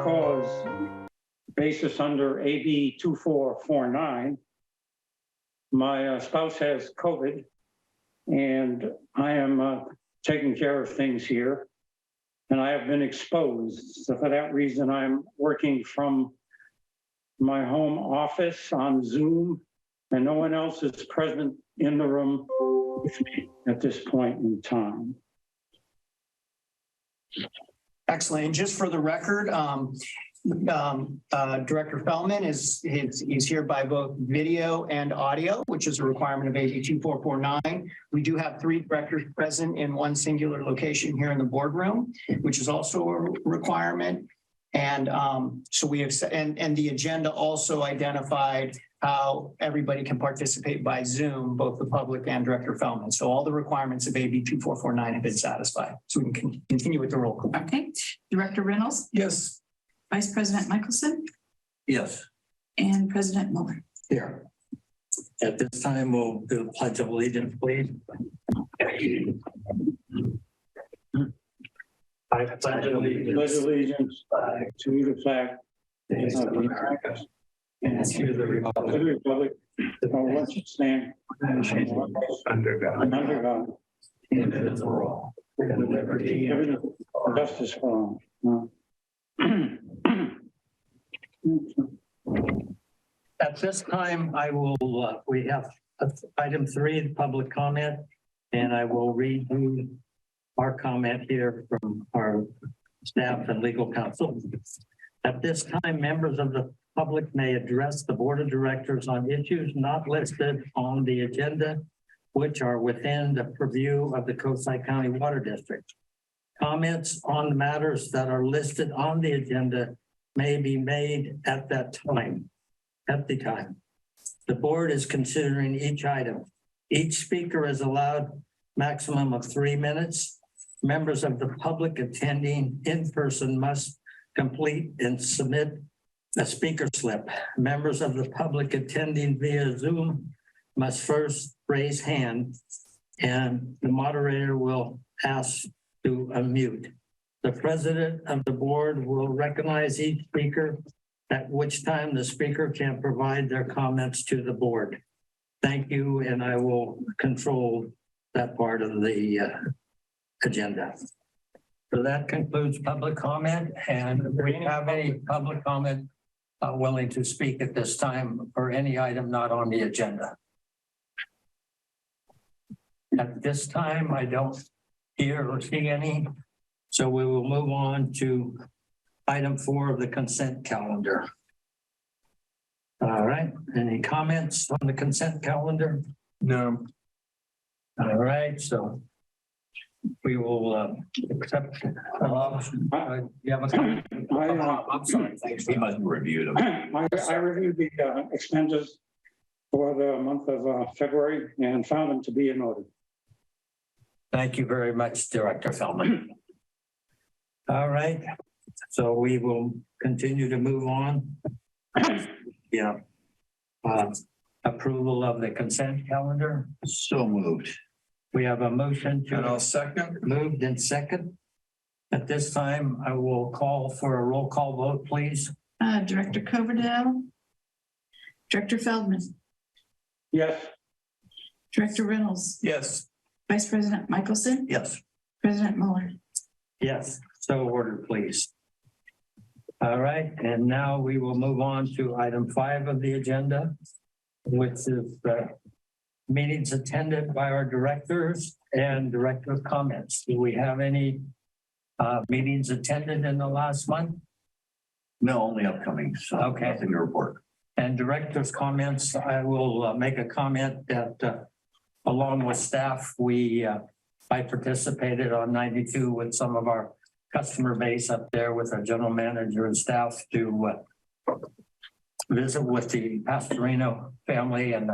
cause basis under AB 2449. My spouse has COVID, and I am taking care of things here, and I have been exposed. So for that reason, I'm working from my home office on Zoom, and no one else is present in the room with me at this point in time. Excellent. And just for the record, Director Feldman he's here by both video and audio, which is a requirement of AB 2449. We do have 3 directors present in one singular location here in the boardroom, which is also a requirement. And so we have, and the agenda also identified how everybody can participate by Zoom, both the public and Director Feldman. So all the requirements of AB 2449 have been satisfied. So we can continue with the roll call. Okay. Director Reynolds? Yes. Vice President Michelson? Yes. And President Mueller? Here. At this time, we'll do the Pledge of Allegiance, please. I pledge Allegiance to the flag of America and to the republic for which it stands under God, indivisible, with liberty and justice for all. At this time, I will, we have item 3, public comment, and I will read you our comment here from our staff and legal counsel. At this time, members of the public may address the board of directors on issues not listed on the agenda, which are within the purview of the Coastside County Water District. Comments on matters that are listed on the agenda may be made at that time, The board is considering each item. Each speaker is allowed maximum of 3 minutes. Members of the public attending in person must complete and submit a speaker slip. Members of the public attending via Zoom must first raise hand, and the moderator will ask to unmute. The president of the board will recognize each speaker, at which time the speaker can provide their comments to the board. Thank you, and I will control that part of the agenda. So that concludes public comment, and do we have any public comment willing to speak at this time for any item not on the agenda? At this time, I don't hear or see any, so we will move on to item 4 of the consent calendar. All right, any comments on the consent calendar? No. All right, so we will accept. You have a comment? I'm sorry, thanks. We must review them. I reviewed the expenses for the month of February and found them to be in order. Thank you very much, Director Feldman. All right, so we will continue to move on. Yeah. Approval of the consent calendar. So moved. We have a motion to. And I'll second. Moved and second. At this time, I will call for a roll call vote, please. Director Coverdale? Director Feldman? Yes. Director Reynolds? Yes. Vice President Michelson? Yes. President Mueller? Yes, so ordered, please. All right, and now we will move on to item 5 of the agenda, which is meetings attended by our directors and director comments. Do we have any meetings attended in the last month? No, only upcoming. So Okay. Nothing to report. And director's comments, I will make a comment that along with staff, I participated on 92 with some of our customer base up there with our general manager and staff to visit with the Pastorino family and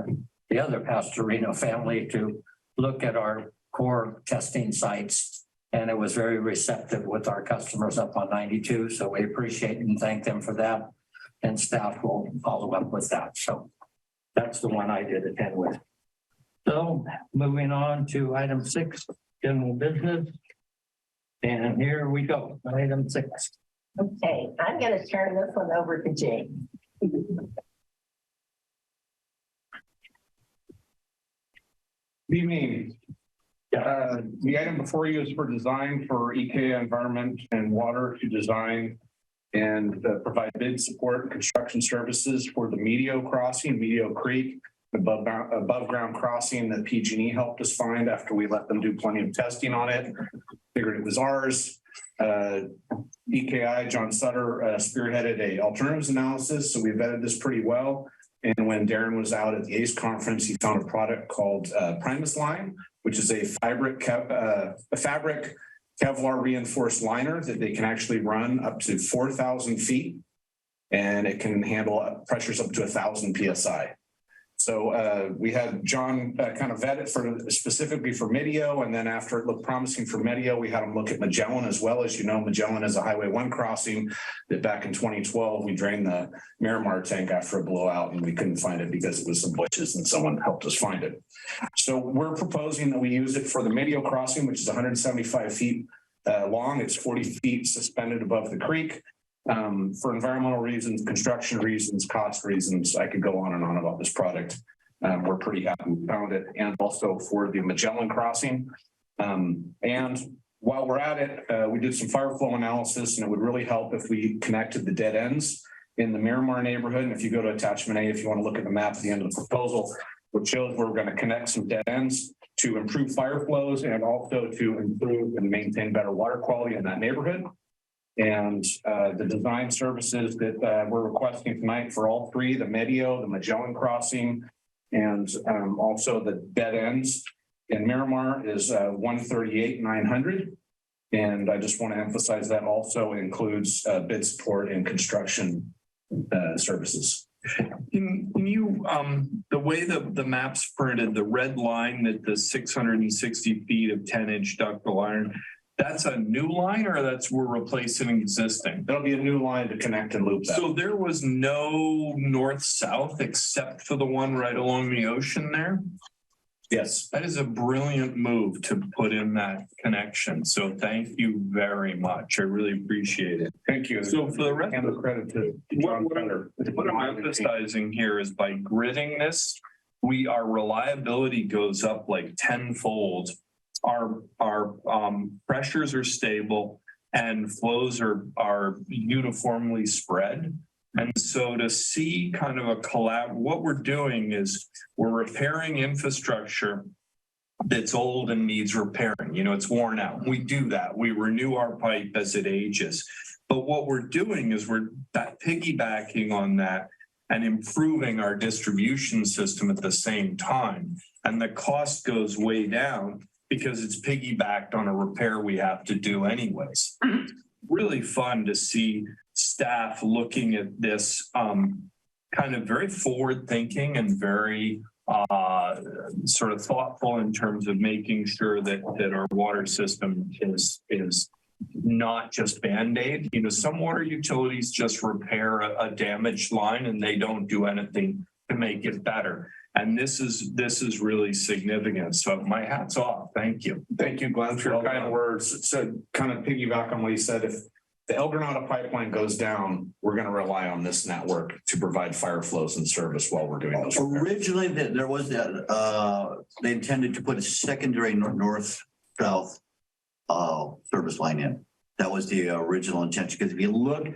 the other Pastorino family to look at our core testing sites. And it was very receptive with our customers up on 92. So we appreciate and thank them for that. And staff will follow up with that. So that's the one I did attend with. So moving on to item 6, general business. And here we go, item 6. Okay, I'm going to turn this one over to Jane. Good evening. The item before you is for design for EK Environment and Water to design and provide bid support and construction services for the Medio crossing, Medio Creek, above ground crossing that PG&E helped us find after we let them do plenty of testing on it. Figured it was ours. EKI, John Sutter, spearheaded a alternatives analysis, so we vetted this pretty well. And when Darren was out at the ACE conference, he found a product called Primus Line, which is a fabric Kevlar reinforced liner that they can actually run up to 4,000 feet, and it can handle pressures up to 1,000 PSI. So we had John kind of vet it for specifically for Medio, and then after it looked promising for Medio, we had him look at Magellan as well. As you know, Magellan is a Highway 1 crossing that back in 2012, we drained the Miramar tank after a blowout and we couldn't find it because it was some bushes and someone helped us find it. So we're proposing that we use it for the Medio crossing, which is 175 feet long. It's 40 feet suspended above the creek. For environmental reasons, construction reasons, cost reasons, I could go on and on about this product. We're pretty happy we found it, and also for the Magellan crossing. And while we're at it, we did some fire flow analysis, and it would really help if we connected the dead ends in the Miramar neighborhood. And if you go to attachment A, if you want to look at the map at the end of the proposal, which shows where we're going to connect some dead ends to improve fire flows and also to improve and maintain better water quality in that neighborhood. And the design services that we're requesting tonight for all three, the Medio, the Magellan crossing, and also the dead ends in Miramar is $138,900. And I just want to emphasize that also includes bid support and construction services. Can you, the way the map's printed, the red line that the 660 feet of 10-inch ductile iron, that's a new line, or we're replacing existing? That'll be a new line to connect and loop that. So there was no north-south except for the one right along the ocean there? Yes. That is a brilliant move to put in that connection. So thank you very much. I really appreciate it. Thank you. So for the rest and the credit to John Feller. What I'm emphasizing here is by gridding this, our reliability goes up like tenfold. Our pressures are stable and flows are uniformly spread. And so to see kind of a what we're doing is we're repairing infrastructure that's old and needs repairing. You know, it's worn out. We do that. We renew our pipe as it ages. But what we're doing is we're piggybacking on that and improving our distribution system at the same time. And the cost goes way down because it's piggybacked on a repair we have to do anyways. Really fun to see staff looking at this kind of very forward thinking and very sort of thoughtful in terms of making sure that our water system is not just Band-Aid. You know, some water utilities just repair a damaged line and they don't do anything to make it better. And this is really significant. So my hat's off. Thank you. Thank you, Glenn, for your kind words. So kind of piggyback on what he said, if the El Granada pipeline goes down, we're going to rely on this network to provide fire flows and service while we're doing those repairs. Originally, there was that they intended to put a secondary north-south service line in. That was the original intention. Because if you look,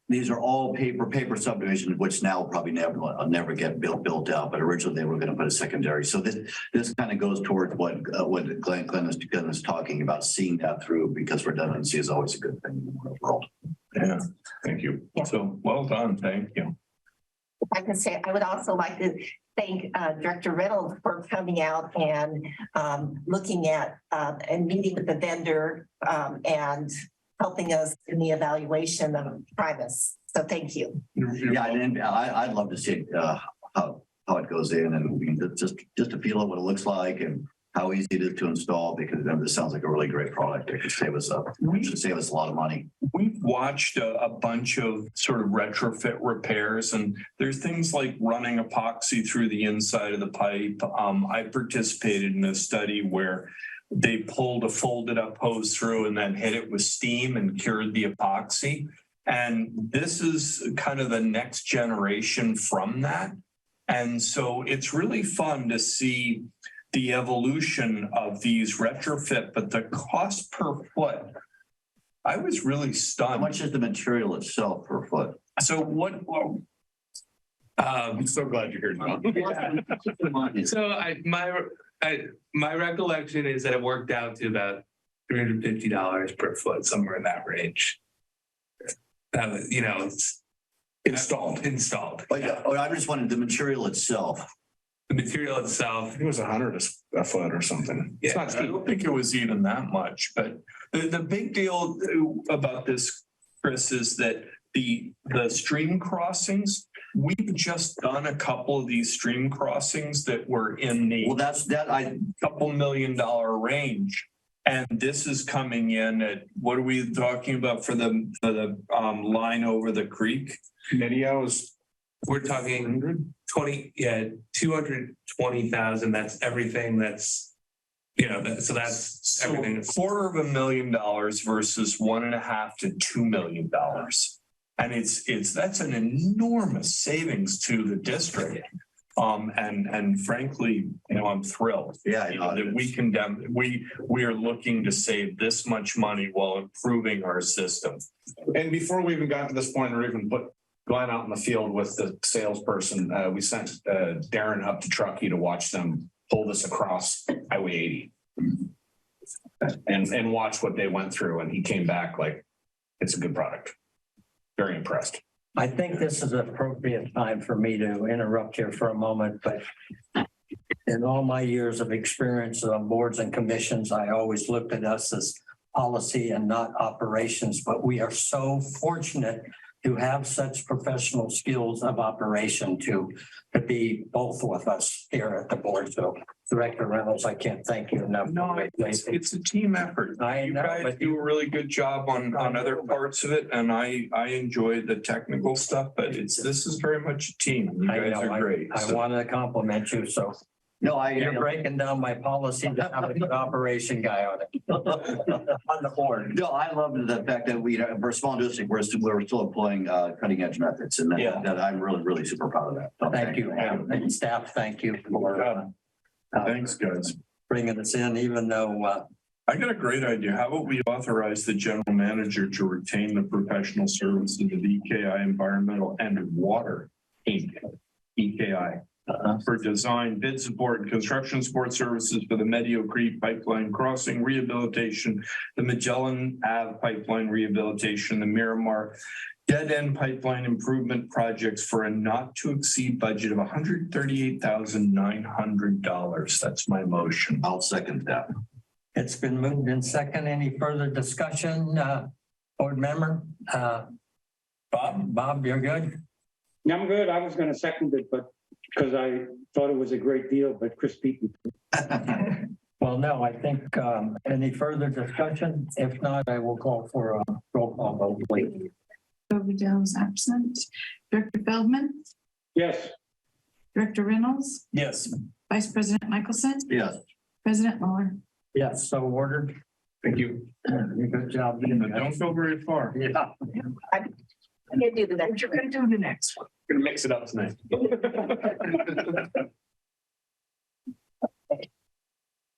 these are all paper subdivisions, which now probably never get built out. But originally, they were going to put a secondary. So this kind of goes towards what Glenn is talking about, seeing that through, because redundancy is always a good thing in the world. Yeah, thank you. Yeah. So well done. Thank you. I can say I would also like to thank Director Reynolds for coming out and looking at and meeting with the vendor and helping us in the evaluation of Primus. So thank you. Yeah, and I'd love to see how it goes in, and just to feel what it looks like and how easy it is to install, because this sounds like a really great product. It could save us a lot of money. We've watched a bunch of sort of retrofit repairs, and there's things like running epoxy through the inside of the pipe. I participated in a study where they pulled a folded up hose through and then hit it with steam and cured the epoxy. And this is kind of the next generation from that. And so it's really fun to see the evolution of these retrofit, but the cost per foot, I was really How stunned. much is the material itself per foot? So what, I'm so glad you're here, John. So my recollection is that it worked out to about $350 per foot, somewhere in that range. It's installed. Oh, yeah. Oh, I just wanted the material itself. The material itself. I think it was 100 a foot or something. It's not I steep. don't think it was even that much, but the big deal about this, Chris, is that the stream crossings, we've just done a couple of these stream crossings that were in the Well, couple $1 million range. And this is coming in at, what are we talking about for the line over the creek? Video is We're talking 220,000. That's everything that's, so that's everything. So $250,000 versus $1.5 to $2 million. And that's an enormous savings to the district. And frankly, I'm thrilled. Yeah, That we are looking to save this much money while improving our system. And before we even got to this point or even put Glenn out in the field with the salesperson, we sent Darren up to Truckee to watch them pull this across Highway 80 and watch what they went through. And he came back like, it's a good product. Very impressed. I think this is an appropriate time for me to interrupt here for a moment, but in all my years of experience on boards and commissions, I always looked at us as policy and not operations, but we are so fortunate to have such professional skills of operation to be both with us here at the board. So Director Reynolds, I can't thank you enough. No, it's a team effort. I know, You guys but do a really good job on other parts of it, and I enjoy the technical stuff, but this is very much a team. You I guys know, are great. I wanted to compliment you. So No, you're breaking down my policy to have a good operation guy on it. On the board. No, I love the fact that we're a small district, we're still employing cutting edge methods, and that I'm really super proud of that. So Thank you. And staff, thank you for Thanks, guys. bringing us in, even though I got a great idea. How about we authorize the general manager to retain the professional services of EKI Environmental and Water Inc. EKI. For design, bid support, and construction support services for the Meadow Creek Pipeline Crossing Rehabilitation, the Magellan Ave Pipeline Rehabilitation, the Miramar Dead End Pipeline Improvement Projects for a not to exceed budget of $138,900. That's my motion. I'll second that. it's been moved in second. Any further discussion, board member? Bob, you're good? Yeah, I'm good. I was going to second it, but because I thought it was a great deal, but Chris beat me. Well, no, I think any further discussion? If not, I will call for a roll call vote, please. Coverdale is absent. Director Feldman, Yes, Director Reynolds, Yes. Vice President Michelson, Yes. President Mueller. Yes, so ordered. Thank you. Good job. Doing But don't go very far. Yeah. I'm gonna do the next. You're going to do the next one. Gonna mix it up tonight.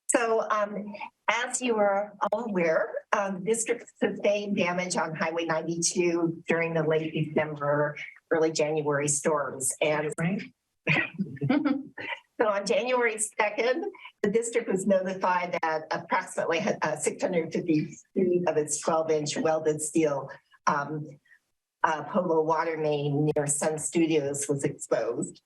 So as you are all aware, district sustained damage on Highway 92 during the late December, early January storms. And so on January 2nd, the district was notified that approximately 650 feet of its 12-inch welded steel Polo water main near Sun Studios was exposed.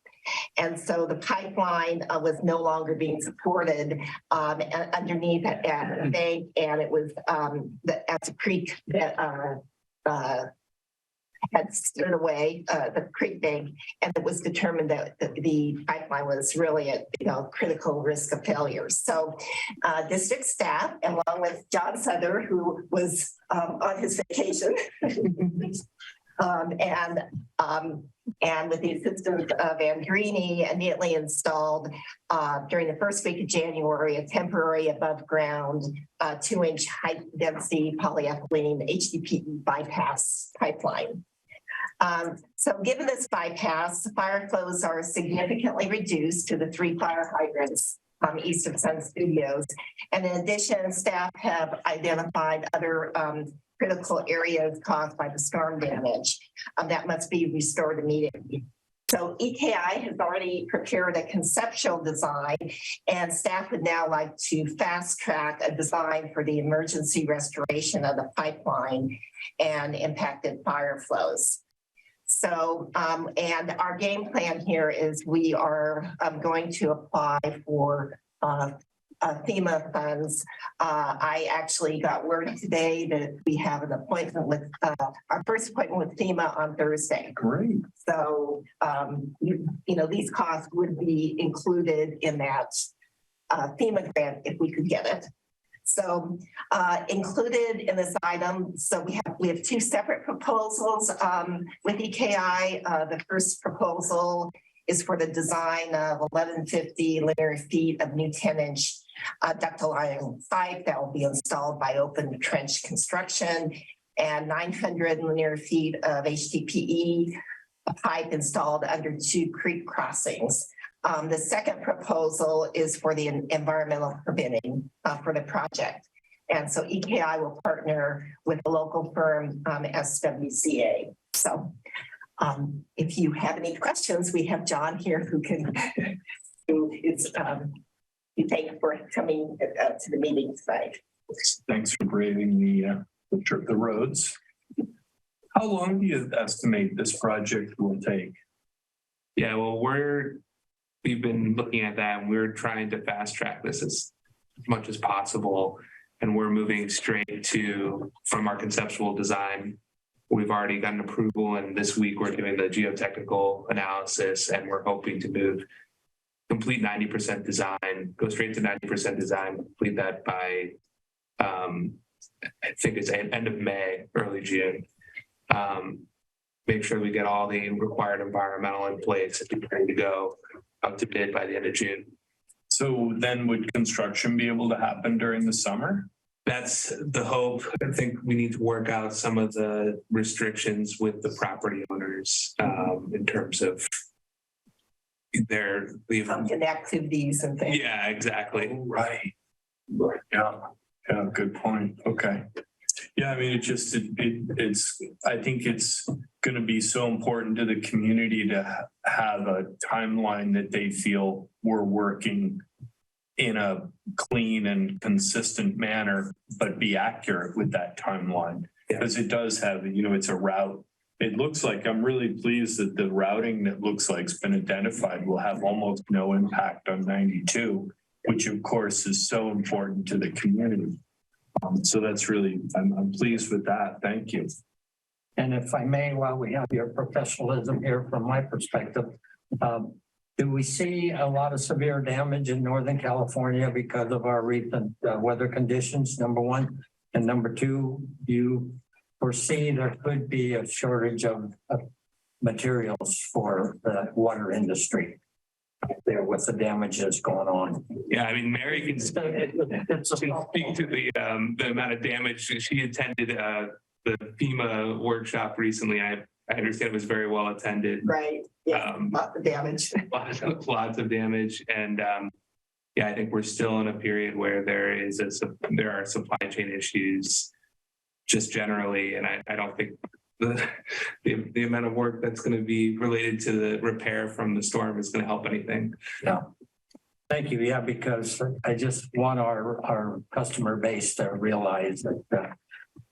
And so the pipeline was no longer being supported underneath at the bank, and it was at the creek that had stood away, the creek bank, and it was determined that the pipeline was really at critical risk of failure. So district staff, along with John Souther, who was on his vacation, And with the assistance of Andrini, immediately installed during the first week of January, a temporary above ground 2-inch high density polyethylene HDPE bypass pipeline. So given this bypass, fire flows are significantly reduced to the 3 fire hydrants east of Sun Studios. And in addition, staff have identified other critical areas caused by the storm damage that must be restored immediately. So EKI has already prepared a conceptual design, and staff would now like to fast track a design for the emergency restoration of the pipeline and impacted fire flows. So, and our game plan here is we are going to apply for FEMA funds. I actually got word today that we have an appointment with our first appointment with FEMA on Thursday. Great. So, you know, these costs would be included in that FEMA grant if we could get it. So included in this item, so we have 2 separate proposals with EKI. The first proposal is for the design of 1150 linear feet of new 10-inch ductile iron pipe that will be installed by open trench construction, and 900 linear feet of HDPE pipe installed under 2 creek crossings. The second proposal is for the environmental permitting for the project. And so EKI will partner with a local firm, SWCA. So if you have any questions, we have John here who can, who is, thank you for coming to the meeting tonight. Thanks for braving the roads. How long do you estimate this project will take? Yeah, well, we've been looking at that, and we're trying to fast track this as much as possible. And we're moving straight from our conceptual design. We've already gotten approval, and this week we're doing the geotechnical analysis, and we're hoping to complete 90% design, go straight to 90% design, complete that by, I think it's end of May, early June. Make sure we get all the required environmental in place and be ready to go out to bid by the end of June. So then would construction be able to happen during the summer? That's the hope. I think we need to work out some of the restrictions with the property owners in terms of their Pumpkin activities and things. Yeah, exactly. Oh, right. Yeah. Yeah. Good point. Okay. Yeah. I mean, it's, I think it's going to be so important to the community to have a timeline that they feel we're working in a clean and consistent manner, but be accurate with that timeline. Because it does have, you know, it's a route. It looks like, I'm really pleased that the routing that looks like it's been identified will have almost no impact on 92, which of course is so important to the community. So that's really, I'm pleased with that. Thank you. And if I may, while we have your professionalism here from my perspective, do we see a lot of severe damage in Northern California because of our recent weather conditions, number one? And number two, do you foresee there could be a shortage of materials for the water industry there with the damages going on? Yeah, I mean, Mary can speak to the amount of damage. She attended the FEMA workshop recently. I understand it was very well attended. Right. Yeah. Lots of damage. Lots of damage. And yeah, I think we're still in a period where there are supply chain issues just generally. And I don't think the amount of work that's going to be related to the repair from the storm is going to help anything. Yeah. Thank you. Yeah, because I just want our customer base to realize that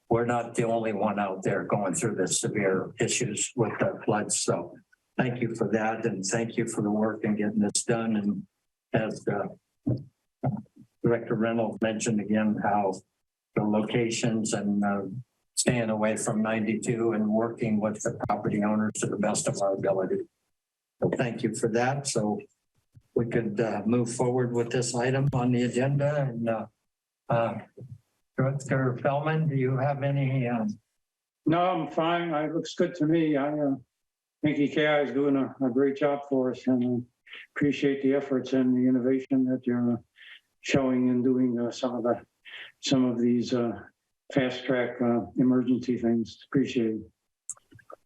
we're not the only one out there going through the severe issues with the floods. So thank you for that. And thank you for the work in getting this done. And as Director Reynolds mentioned again, how the locations and staying away from 92 and working with the property owners to the best of our ability. So thank you for that. So we could move forward with this item on the agenda. And Director Feldman, do you have any No, I'm fine. It looks good to me. I think EKI is doing a great job for us and appreciate the efforts and the innovation that you're showing and doing some of these fast track emergency things. Appreciate it.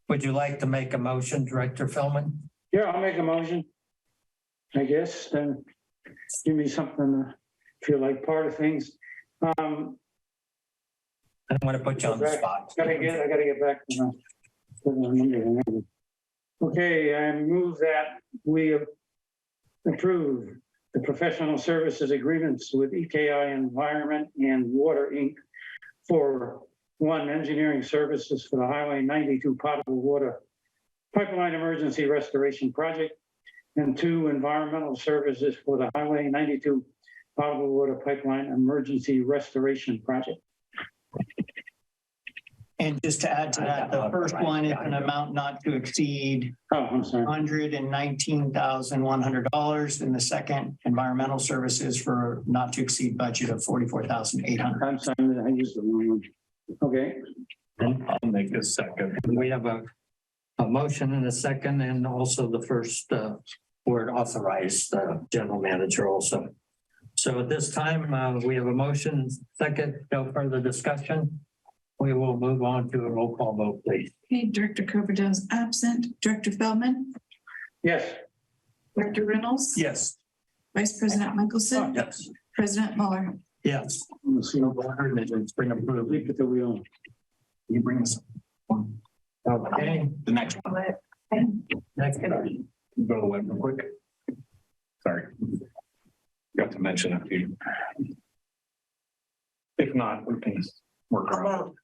Would you like to make a motion, Director Philman? Yeah, I'll make a motion. I guess then give me something to feel like part of things. I don't want to put you on the spot. I gotta get back to the. Okay, I move that we approve the professional services agreements with EKI Environment and Water Inc. for one, engineering services for the Highway 92 potable water pipeline emergency restoration project, and two, environmental services for the Highway 92 potable water pipeline emergency restoration project. And just to add to that, the first one is an amount not to exceed Oh, I'm sorry. $119,100, and the second, environmental services for not to exceed budget of $44,800. I'm sorry, I used the wrong one. Okay, I'll make a second. We have a motion and a second, and also the first word authorized, general manager also. So at this time, we have a motion, second, no further discussion. We will move on to a roll call vote, please. Okay, Director Coverdale is absent. Director Feldman, yes. Director Reynolds, Yes. Vice President Michelson, Yes. President Mueller. Yes. Let's see. It's been approved. Leap at the wheel. You bring us Okay. the next one. Next. Go to the web real quick. Sorry. Got to mention a few. If not, we can work around. Well,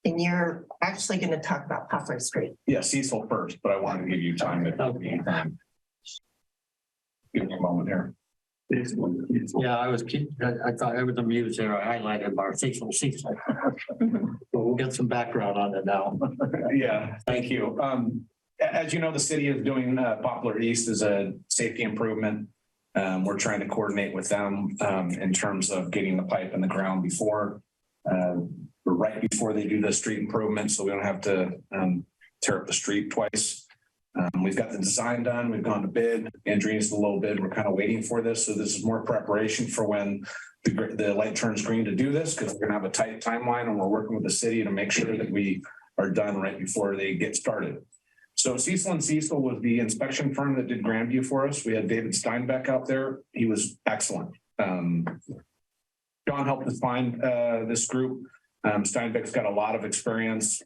and you're actually going to talk about Poplar Street. Yeah, Cecil first, but I wanted to give you time to. Give me a moment here. Yeah, I thought I was amused there. I highlighted our Cecil. We'll get some background on it now. Yeah, thank you. As you know, the city is doing Poplar East as a safety improvement. We're trying to coordinate with them in terms of getting the pipe in the ground before right before they do the street improvement, so we don't have to tear up the street twice. We've got the design done. We've gone to bid. Andrea's the low bid. We're kind of waiting for this. So this is more preparation for when the light turns green to do this, because we're going to have a tight timeline, and we're working with the city to make sure that we are done right before they get started. So Cecil & Cecil was the inspection firm that did Grandview for us. We had David Steinbeck out there. He was excellent. John helped us find this group. Steinbeck's got a lot of experience.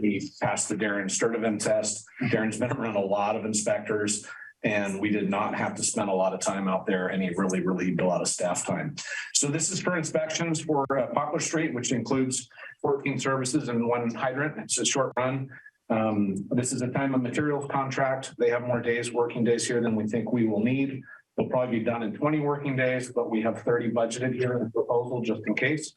He passed the Darren Sturdivant test. Darren's been around a lot of inspectors, and we did not have to spend a lot of time out there, and he really relieved a lot of staff time. So this is for inspections for Poplar Street, which includes 14 services and one hydrant. It's a short run. This is a time and materials contract. They have more working days here than we think we will need. They'll probably be done in 20 working days, but we have 30 budgeted here in the proposal just in case.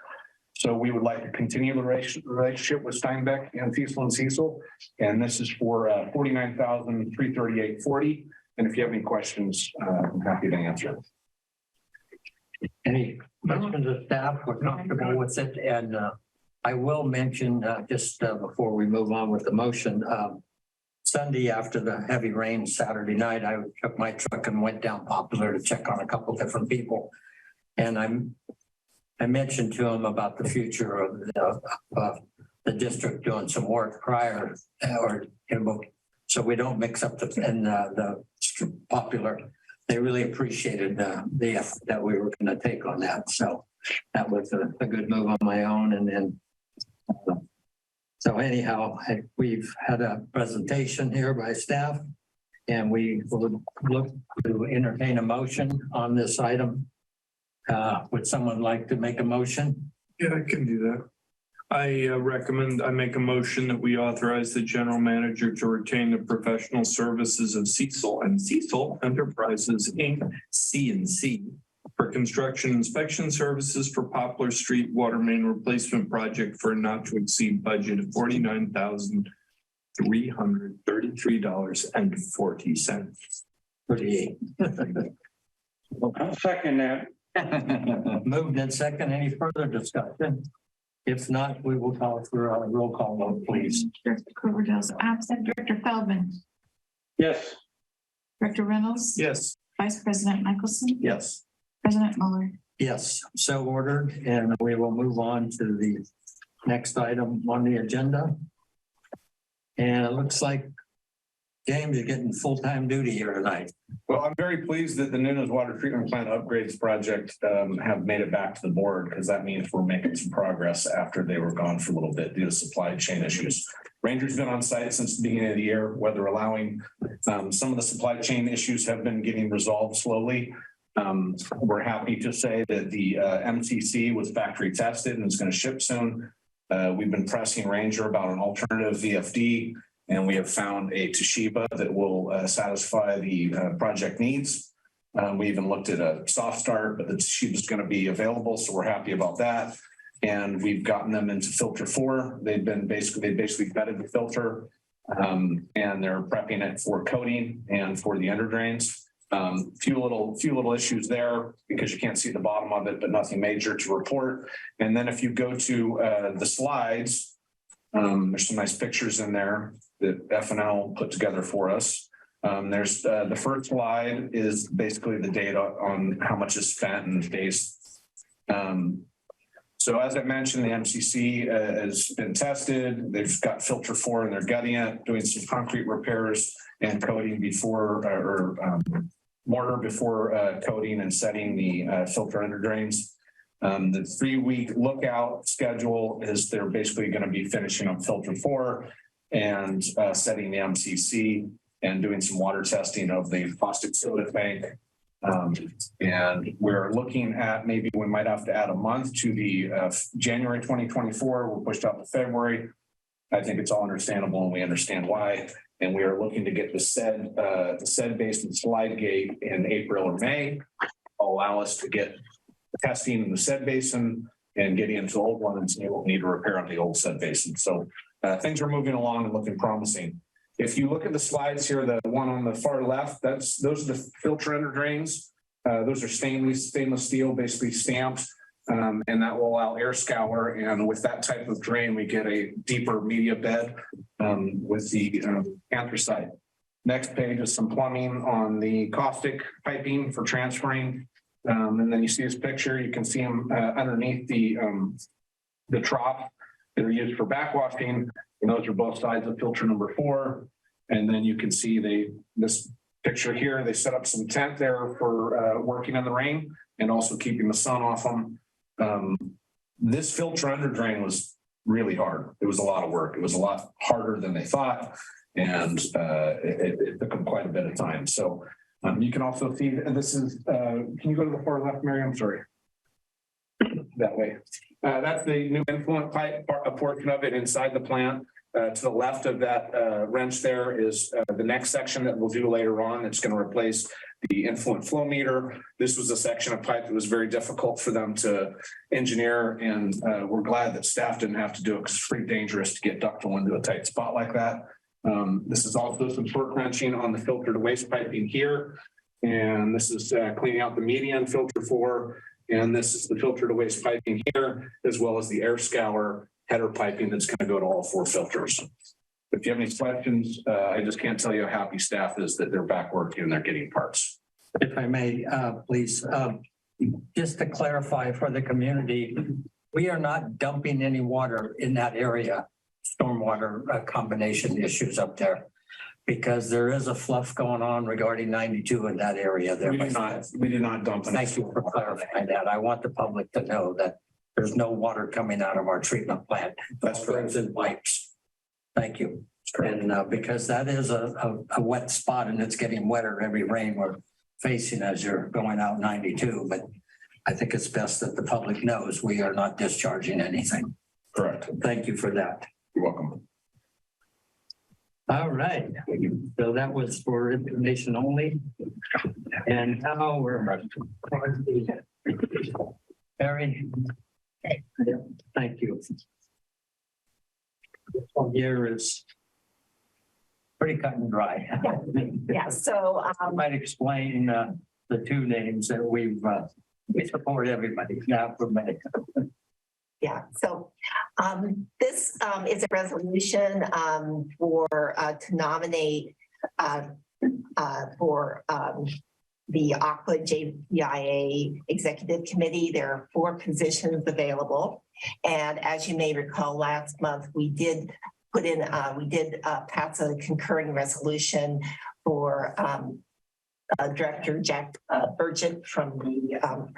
So we would like to continue the relationship with Steinbeck and Cecil & Cecil. And this is for $49,338.40. And if you have any questions, I'm happy to answer. Any questions of staff? We're comfortable with it. And I will mention just before we move on with the motion, Sunday after the heavy rain Saturday night, I took my truck and went down Poplar to check on a couple different people. And I mentioned to him about the future of the district doing some work prior, so we don't mix up the Popular. They really appreciated the effort that we were going to take on that. So that was a good move on my own. And then, so anyhow, we've had a presentation here by staff, and we will look to entertain a motion on this item. Would someone like to make a motion? Yeah, I can do that. I make a motion that we authorize the general manager to retain the professional services of Cecil & Cecil Enterprises, Inc., C&C, for construction inspection services for Poplar Street Water Main Replacement Project for a not to exceed budget of $49,333.40. 38. I'll second that. Moved in second. Any further discussion? If not, we will call for a roll call vote, please. Director Coverdale's absent. Director Feldman, Yes. Director Reynolds. Yes. Vice President Michelson, Yes. President Mueller. Yes, so ordered, and we will move on to the next item on the agenda. And it looks like James, you're getting full-time duty here tonight. Well, I'm very pleased that the Nunes Water Treatment Plant Upgrades Project have made it back to the board, because that means we're making some progress after they were gone for a little bit due to supply chain issues. Ranger's been on site since the beginning of the year, weather allowing. Some of the supply chain issues have been getting resolved slowly. We're happy to say that the MCC was factory tested and is going to ship soon. We've been pressing Ranger about an alternative VFD, and we have found a Toshiba that will satisfy the project needs. We even looked at a soft start, but the Toshiba is going to be available, so we're happy about that. And we've gotten them into filter 4. They basically vetted the filter, and they're prepping it for coating and for the under drains. Few little issues there because you can't see the bottom of it, but nothing major to report. And then if you go to the slides, there's some nice pictures in there that F&L put together for us. There's the first slide is basically the data on how much is spent and days. So as I mentioned, the MCC has been tested. They've got filter 4 and they're gutting it, doing some concrete repairs and coating before mortar before coating and setting the filter under drains. The 3-week lookout schedule is they're basically going to be finishing up filter 4 and setting the MCC and doing some water testing of the caustic soda tank. And we're looking at maybe we might have to add a month to the January 2024. We're pushed out to February. I think it's all understandable and we understand why. And we are looking to get the SED basin slide gate in April or May. Allow us to get testing in the SED basin and getting into the old one and we'll need to repair on the old SED basin. So things are moving along and looking promising. If you look at the slides here, the one on the far left, those are the filter under drains. Those are stainless steel, basically stamped, and that will allow air scour. And with that type of drain, we get a deeper media bed with the anthracite. Next page is some plumbing on the caustic piping for transferring. And then you see this picture, you can see them underneath the trough that are used for backwashing. And those are both sides of filter number 4. And then you can see this picture here, they set up some tent there for working in the rain and also keeping the sun off them. This filter under drain was really hard. It was a lot of work. It was a lot harder than they thought. And it took them quite a bit of time. So you can also see this is, can you go to the far left, Mary? I'm sorry. That way. That's the new influent pipe, a portion of it inside the plant. To the left of that wrench there is the next section that we'll do later on. It's going to replace the influent flow meter. This was a section of pipe that was very difficult for them to engineer. And we're glad that staff didn't have to do it because it's pretty dangerous to get ductile into a tight spot like that. This is also some torque wrenching on the filter to waste piping here. And this is cleaning out the median filter 4. And this is the filter to waste piping here, as well as the air scour header piping that's going to go to all 4 filters. If you have any questions, I just can't tell you how happy staff is that they're back working and they're getting parts. If I may, please, just to clarify for the community, we are not dumping any water in that area, stormwater combination issues up there, because there is a fluff going on regarding 92 in that area. There. We do not dump. Thank you for clarifying that. I want the public to know that there's no water coming out of our treatment plant. That's correct. In pipes. Thank you. And because that is a wet spot and it's getting wetter every rain we're facing as you're going out 92. But I think it's best that the public knows we are not discharging anything. Correct. Thank you for that. You're welcome. All right. So that was for information only. And now we're Barry. Thank you. This one here is pretty cut and dry. Yeah, so I might explain the 2 names that we support everybody. Yeah, for me. yeah, so This is a resolution to nominate for the Aqua JPIA Executive Committee. There are 4 positions available. And as you may recall, last month we did pass a concurring resolution for Director Jack Burgett from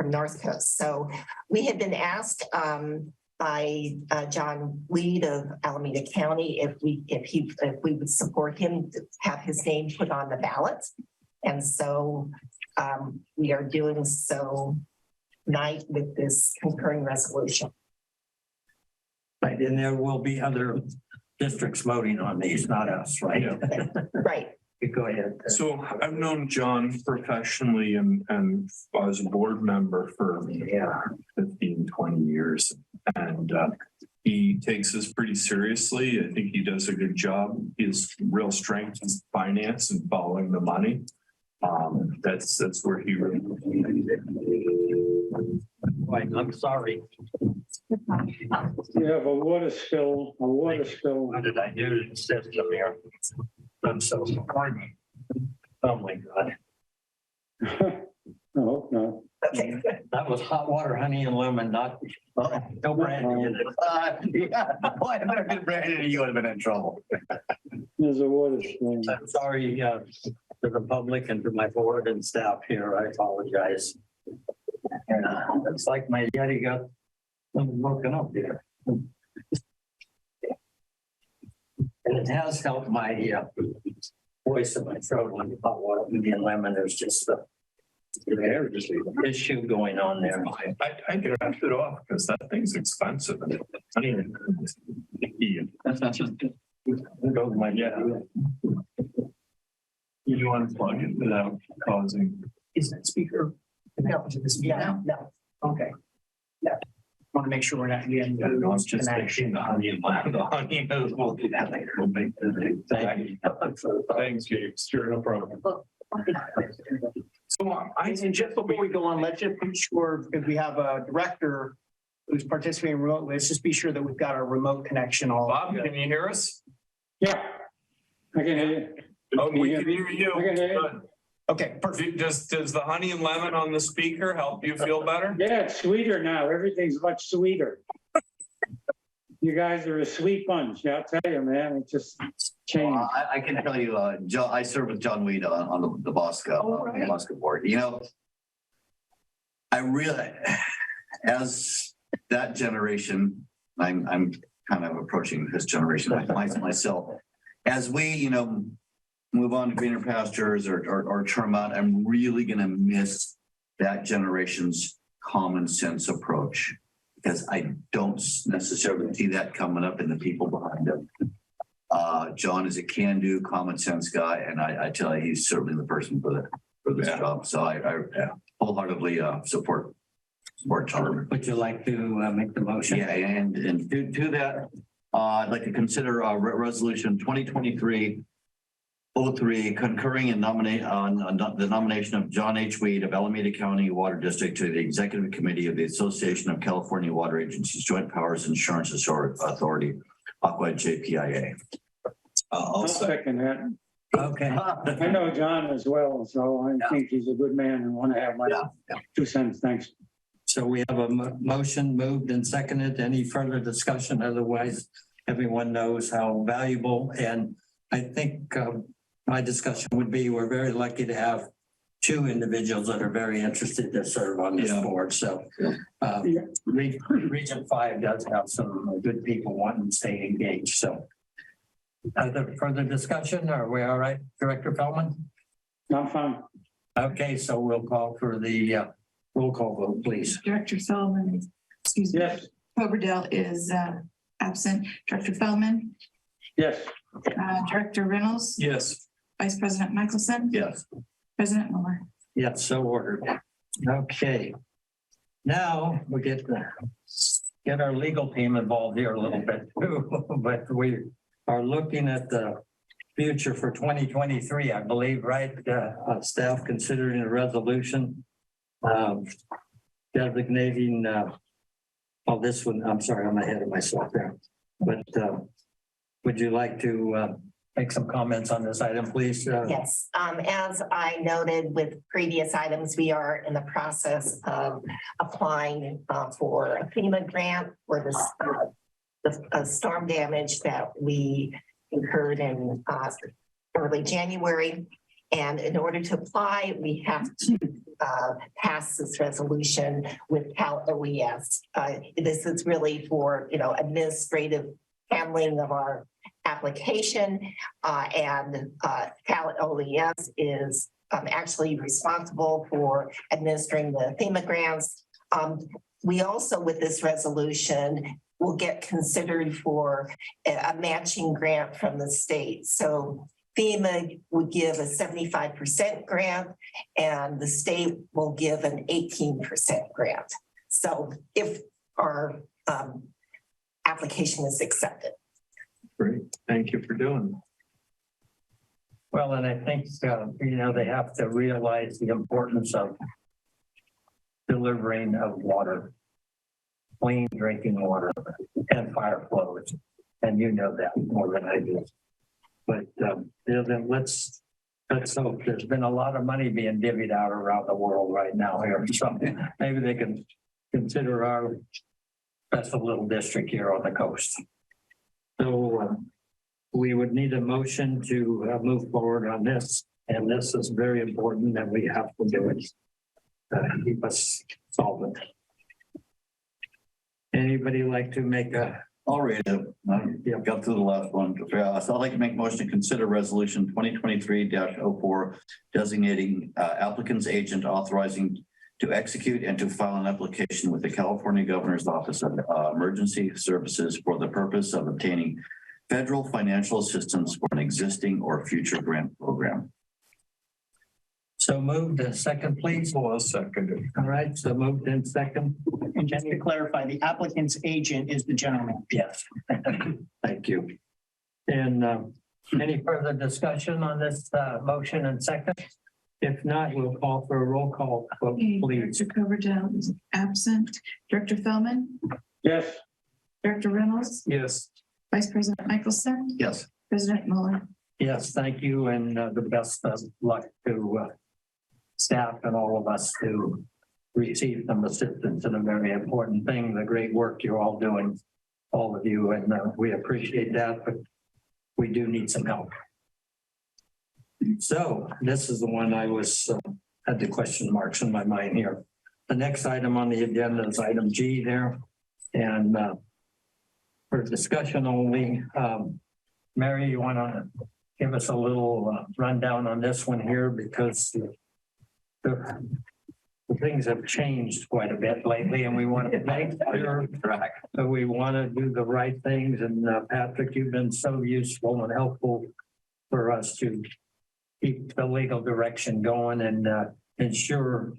North Coast. So we had been asked by John Weed of Alameda County if we would support him to have his name put on the ballot. And so we are doing so tonight with this concurring resolution. Right, and there will be other districts voting on these, not us, right? Right. Go ahead. So I've known John professionally and as a board member for 15, 20 years. And he takes this pretty seriously. I think he does a good job. His real strength is finance and following the money. That's where he really. I'm sorry. You have a water spill, What did I do to the system here? I'm so sorry. Oh my God. No. Okay. That was hot water, honey, and lemon, not no brandy in it. Yeah, boy, if it had been Brandon, you would have been in trouble. There's a water spill. I'm sorry to the public and to my board and staff here. I apologize. It's like my Yeti got broken up here. And it has helped my voice in my throat when you hot water and lemon. There's just issue going on there. I can wrap it off because that thing's expensive. I mean, that's not just. Goes my You want to plug it without causing. Is that speaker connected to this meeting? No. Okay. Yeah. Want to make sure we're not getting. It's just thinking the honey and lemon. The honey knows we'll do that later. We'll make the Thank you. Thanks, James. Sure, no problem. So And just before we go on, let's just be sure if we have a director who's participating remotely, let's just be sure that we've got our remote connection all. Bob, can you hear us? Yeah, I can hear you. Oh, we can hear you. I can hear you. Good. Okay, perfect. Does the honey and lemon on the speaker help you feel better? Yeah, it's sweeter now. Everything's much sweeter. You guys are a sweet bunch. Yeah, I'll tell you, man. It just changed. I can tell you, John, I served with John Weed on the Bosco board. You know, I really, as that generation, I'm kind of approaching this generation myself. As we, move on to greener pastures or term out, I'm really going to miss that generation's common sense approach, because I don't necessarily see that coming up in the people behind him. John is a can-do, common sense guy, and I tell you, he's certainly the person for this job. So I wholeheartedly support John. Would you like to make the motion? Yeah, and to that, I'd like to consider resolution 2023-03 concurring and nominate on the nomination of John H. Weed of Alameda County Water District to the Executive Committee of the Association of California Water Agencies Joint Powers Insurance Authority, Aqua JPIA. I'll second that. Okay. I know John as well, so I think he's a good man and want to have my 2 cents. Thanks. So we have a motion moved and seconded. Any further discussion? Otherwise, everyone knows how valuable. And I think my discussion would be, we're very lucky to have 2 individuals that are very interested to serve on this board. So Region 5 does have some good people wanting to stay engaged. So other further discussion? Are we all right, Director Feldman? I'm fine. Okay, so we'll call for the roll call vote, please. Director Sullivan, excuse me. Yes. Coverdale is absent. Director Feldman, Yes. Director Reynolds, Yes. Vice President Michelson, Yes. President Miller. Yes, so ordered. Okay. Now we get our legal team involved here a little bit too, but we are looking at the future for 2023, I believe, right? Staff considering a resolution designating Oh, this one, I'm sorry, I'm ahead of myself there. But would you like to make some comments on this item, please? Yes, as I noted with previous items, we are in the process of applying for a FEMA grant for the storm damage that we incurred in early January. And in order to apply, we have to pass this resolution with Cal OES. This is really for, administrative handling of our application, and Cal OES is actually responsible for administering the FEMA grants. We also, with this resolution, will get considered for a matching grant from the state. So FEMA would give a 75% grant and the state will give an 18% grant. So if our application is accepted. Great, thank you for doing that. Well, and I think, they have to realize the importance of delivering of water, clean drinking water and fire flows. And you know that more than I do. But then let's hope. There's been a lot of money being divvied out around the world right now here. So maybe they can consider our special little district here on the coast. So we would need a motion to move forward on this. And this is very important that we have to do it. Keep us solvent. Anybody like to make a? I'll read it. I've got through the last one. So I'd like to make a motion to consider resolution 2023-04 designating applicant's agent authorizing to execute and to file an application with the California Governor's Office of Emergency Services for the purpose of obtaining federal financial assistance for an existing or future grant program. So moved. Second, please. Well, I'll second it. All right, so moved in second. And just to clarify, the applicant's agent is the general manager. Yes. Thank you. And any further discussion on this motion and second? If not, we'll call for a roll call, Okay, please. Director Coverdale is absent. Director Feldman, Yes. Director Reynolds, Yes. Vice President Michelson, Yes. President Mueller. Yes, thank you, and the best of luck to staff and all of us to receive some assistance in a very important thing, the great work you're all doing, all of you, and we appreciate that, but we do need some help. So this is the one I was had the question marks in my mind here. The next item on the agenda is item G there, and for discussion only, Mary, you want to give us a little rundown on this one here, because the things have changed quite a bit lately, and we want to make sure that we want to do the right things. And Patrick, you've been so useful and helpful for us to keep the legal direction going and ensure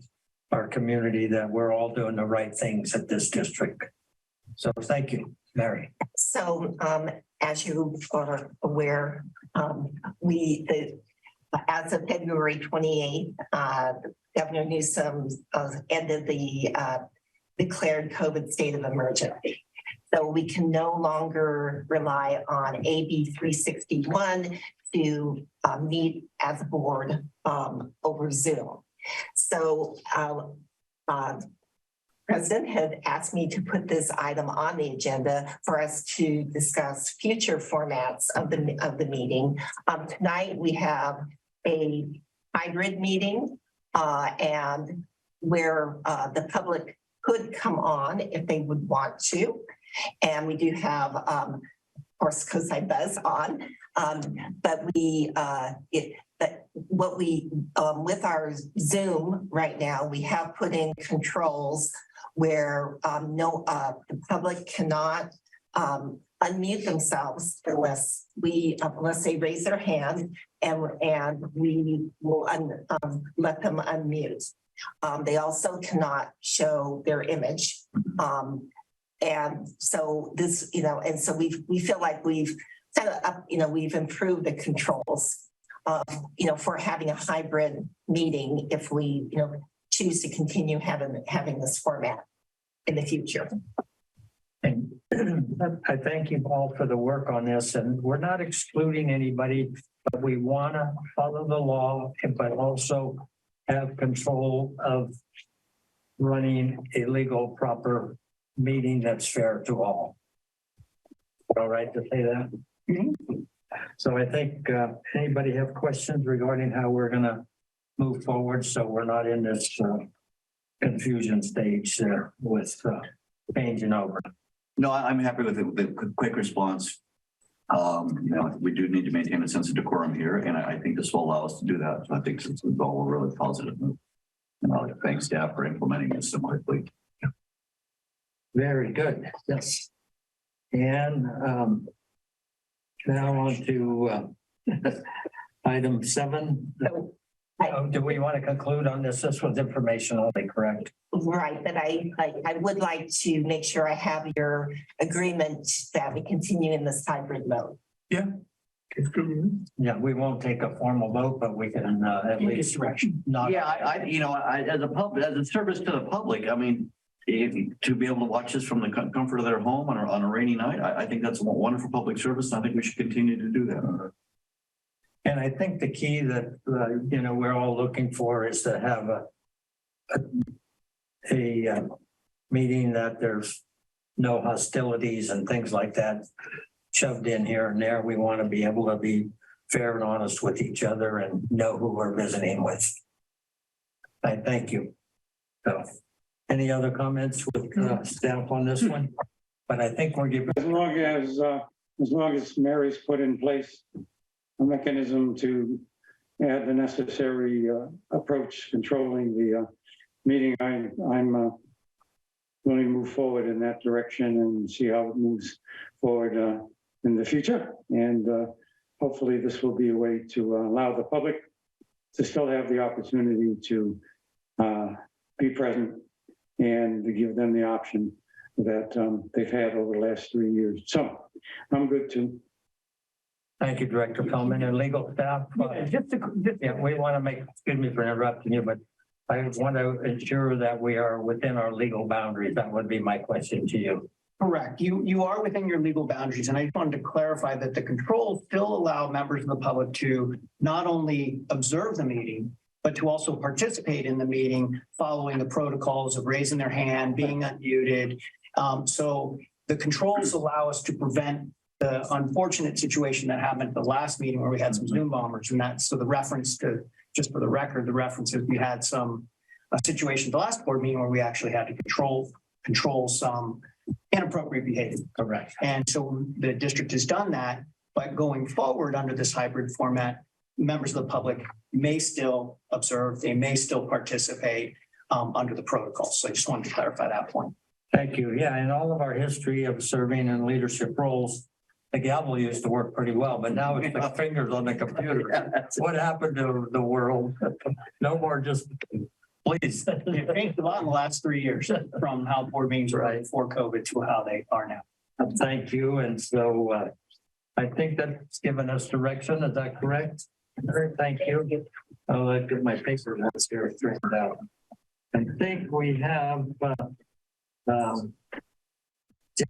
our community that we're all doing the right things at this district. So thank you, Mary. So as you are aware, as of February 28th, Governor Newsom ended the declared COVID state of emergency. So we can no longer rely on AB 361 to meet as a board over Zoom. So President had asked me to put this item on the agenda for us to discuss future formats of the meeting. Tonight we have a hybrid meeting and where the public could come on if they would want to. And we do have, of course, Coastside Buzz on, but with our Zoom right now, we have put in controls where the public cannot unmute themselves unless they raise their hand, and we will let them unmute. They also cannot show their image. And so this, and so we feel like we've set up, we've improved the controls for having a hybrid meeting if we, choose to continue having this format in the future. I thank you all for the work on this, and we're not excluding anybody, but we want to follow the law, but also have control of running a legal, proper meeting that's fair to all. All right to say that? So I think, anybody have questions regarding how we're going to move forward, so we're not in this confusion stage there with changing over? No, I'm happy with the quick response. We do need to maintain a sense of decorum here, and I think this will allow us to do that. So I think it's all a really positive move. And I'll thank staff for implementing this so quickly. Very good. Yes. And now on to item 7. Do we want to conclude on this? This was information only, correct? Right, but I would like to make sure I have your agreement that we continue in this hybrid mode. Yeah. Yeah, we won't take a formal vote, but we can at least not. Yeah, as a service to the public, I mean, to be able to watch this from the comfort of their home on a rainy night, I think that's a wonderful public service. I think we should continue to do that. And I think the key that, we're all looking for is to have a meeting that there's no hostilities and things like that shoved in here and there. We want to be able to be fair and honest with each other and know who we're visiting with. I thank you. So, any other comments with staff on this one? But I think we're giving. As long as Mary's put in place a mechanism to add the necessary approach controlling the meeting, I'm going to move forward in that direction and see how it moves forward in the future. And hopefully this will be a way to allow the public to still have the opportunity to be present and to give them the option that they've had over the last 3 years. So I'm good too. Thank you, Director Feldman and legal staff. We want to make, excuse me for interrupting you, but I want to ensure that we are within our legal boundaries. That would be my question to you. Correct. You are within your legal boundaries. And I just wanted to clarify that the controls still allow members of the public to not only observe the meeting, but to also participate in the meeting following the protocols of raising their hand, being unmuted. So the controls allow us to prevent the unfortunate situation that happened at the last meeting where we had some Zoom bombers. And that's so the reference to, just for the record, the reference is we had a situation at the last board meeting where we actually had to control some inappropriate behavior. Correct. And so the district has done that, but going forward under this hybrid format, members of the public may still observe, they may still participate under the protocols. So I just wanted to clarify that point. Thank you. Yeah, in all of our history of serving in leadership roles, the gavel used to work pretty well, but now it's the fingers on the computer. What happened to the world? No more just, please. It changed a lot in the last 3 years from how board meetings were before COVID to how they are now. Thank you. And so I think that's given us direction. Is that correct? Thank you. I'll get my paper notes here straightened out. I think we have,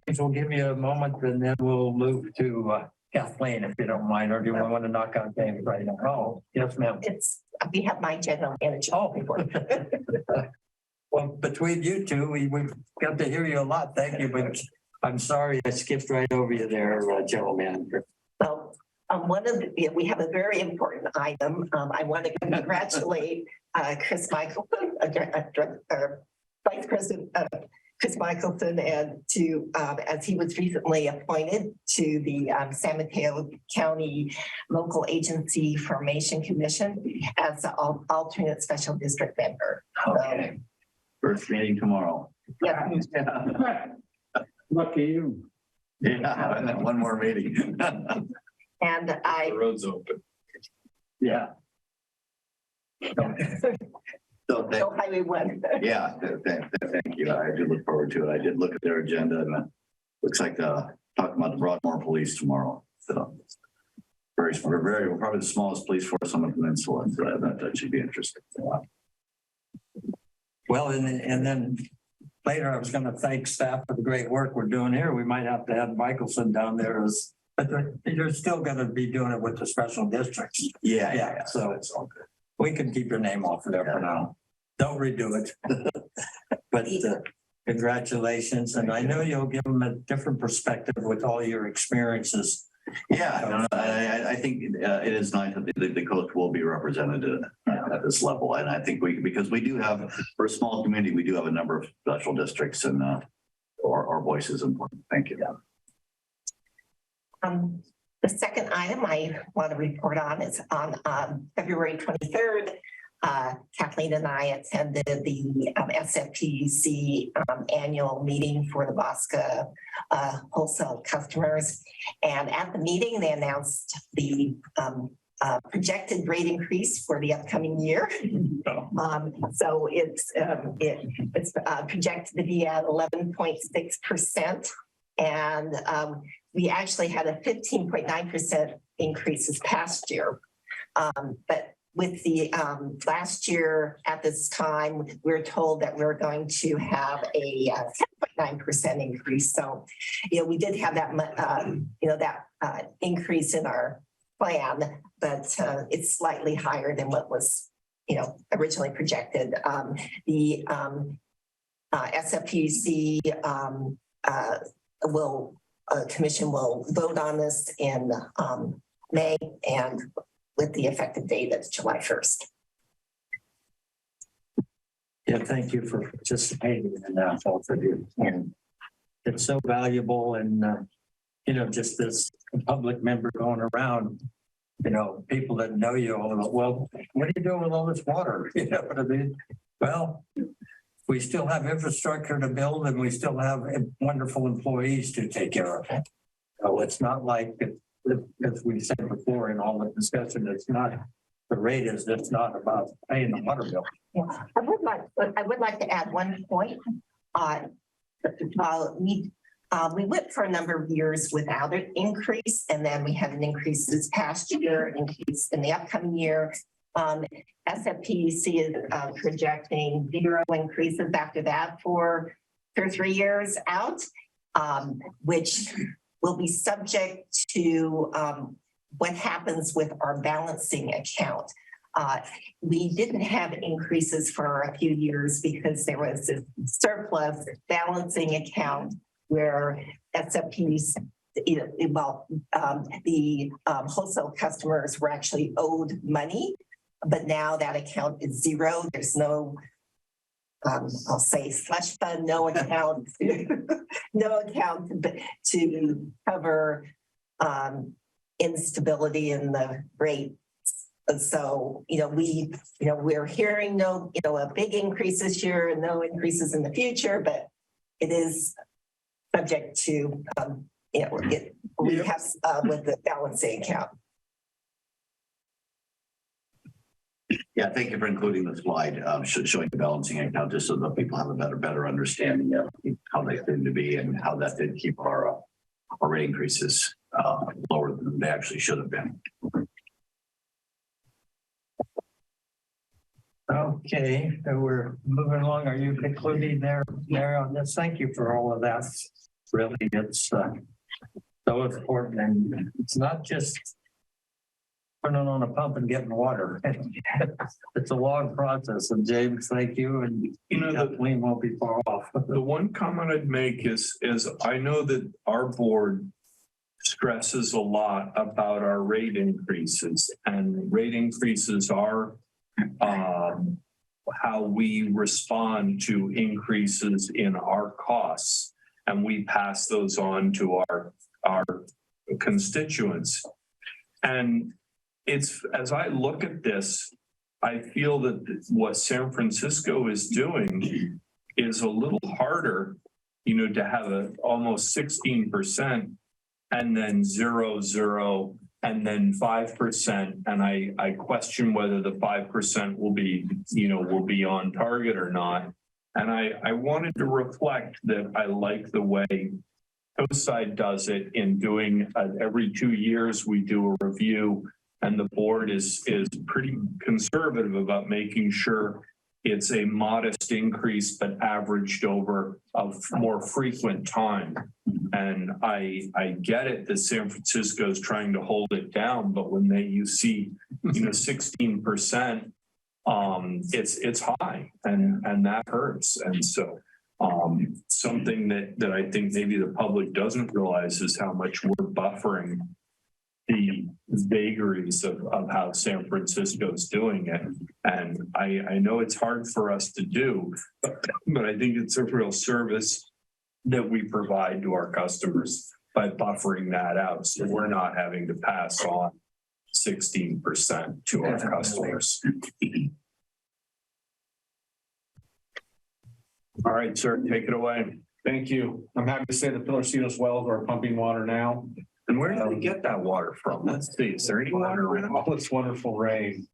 James, we'll give you a moment and then we'll move to Kathleen, if you don't mind, or do you want to knock out James right now? Oh, yes, ma'am. We have my general manager. Oh, well, between you two, we've got to hear you a lot. Thank you, but I'm sorry I skipped right over you there, General Manager. So we have a very important item. I want to congratulate Chris Michelson, Vice President Chris Michelson, and as he was recently appointed to the San Mateo County Local Agency Formation Commission as the alternate special district member. Okay. First meeting tomorrow. Yeah. Lucky you. Yeah, and then one more meeting. And The road's open. Yeah. So no highway one. yeah, thank you. I do look forward to it. I did look at their agenda and it looks like talking about the Broadmoor Police tomorrow. So we're probably the smallest police force on the peninsula. So that should be interesting. Well, and then later I was going to thank staff for the great work we're doing here. We might have to have Michelson down there as, but you're still going to be doing it with the special districts. Yeah. So it's all good. We can keep your name off of there for now. Don't redo it. But congratulations. And I know you'll give them a different perspective with all your experiences. Yeah, I think it is nice that the coast will be represented at this level. And I think because we do have, for a small community, we do have a number of special districts and our voice is important. Thank you. The second item I want to report on is on February 23rd. Kathleen and I attended the SFPC annual meeting for the Bosca wholesale customers. And at the meeting, they announced the projected rate increase for the upcoming year. So it's projected to be at 11.6%. And we actually had a 15.9% increase this past year. But with the last year at this time, we were told that we were going to have a 10.9% increase. So, we did have that, that increase in our plan, but it's slightly higher than what was, originally projected. The SFPC commission will vote on this in May, and with the effective date of July 1st. Yeah, thank you for participating in that, both of you. And it's so valuable, and just this public member going around, people that know you all about, well, what are you doing with all this water? You know what I mean? Well, we still have infrastructure to build, and we still have wonderful employees to take care of it. So it's not like, as we said before in all the discussion, it's not, the rate is, it's not about paying the water bill. Yeah, I would like to add one point. We went for a number of years without an increase, and then we had an increase this past year, increase in the upcoming year. SFPC is projecting 0 increases after that for 2 or 3 years out, which will be subject to what happens with our balancing account. We didn't have increases for a few years because there was a surplus balancing account where SFPs, the wholesale customers were actually owed money, but now that account is 0. There's no, I'll say slush fund, no account, no account to cover instability in the rate. So, we're hearing a big increase this year and no increases in the future, but it is subject to, we have with the balancing account. Yeah, thank you for including the slide showing the balancing account, just so that people have a better understanding of how they seem to be and how that did keep our rate increases lower than they actually should have been. Okay, so we're moving along. Are you concluding there on this? Thank you for all of that. Really, it's so important, and it's not just turning on a pump and getting water. It's a long process. And James, thank you. And Kathleen won't be far off. The one comment I'd make is I know that our board stresses a lot about our rate increases, and rate increases are how we respond to increases in our costs, and we pass those on to our constituents. And it's, as I look at this, I feel that what San Francisco is doing is a little harder, to have almost 16% and then 0, 0, and then 5%. And I question whether the 5% will be on target or not. And I wanted to reflect that I like the way Coastside does it in doing every 2 years, we do a review, and the board is pretty conservative about making sure it's a modest increase, but averaged over a more frequent time. And I get it that San Francisco is trying to hold it down, but when you see, 16%, it's high and that hurts. And so something that I think maybe the public doesn't realize is how much we're buffering the vagaries of how San Francisco is doing it. And I know it's hard for us to do, but I think it's a real service that we provide to our customers by buffering that out. So we're not having to pass on 16% to our customers. All right, sir, take it away. Thank you. I'm happy to say the Pillarcitos wells are pumping water now. And where do they get that water from? Let's see, is there any water around? All this wonderful rain.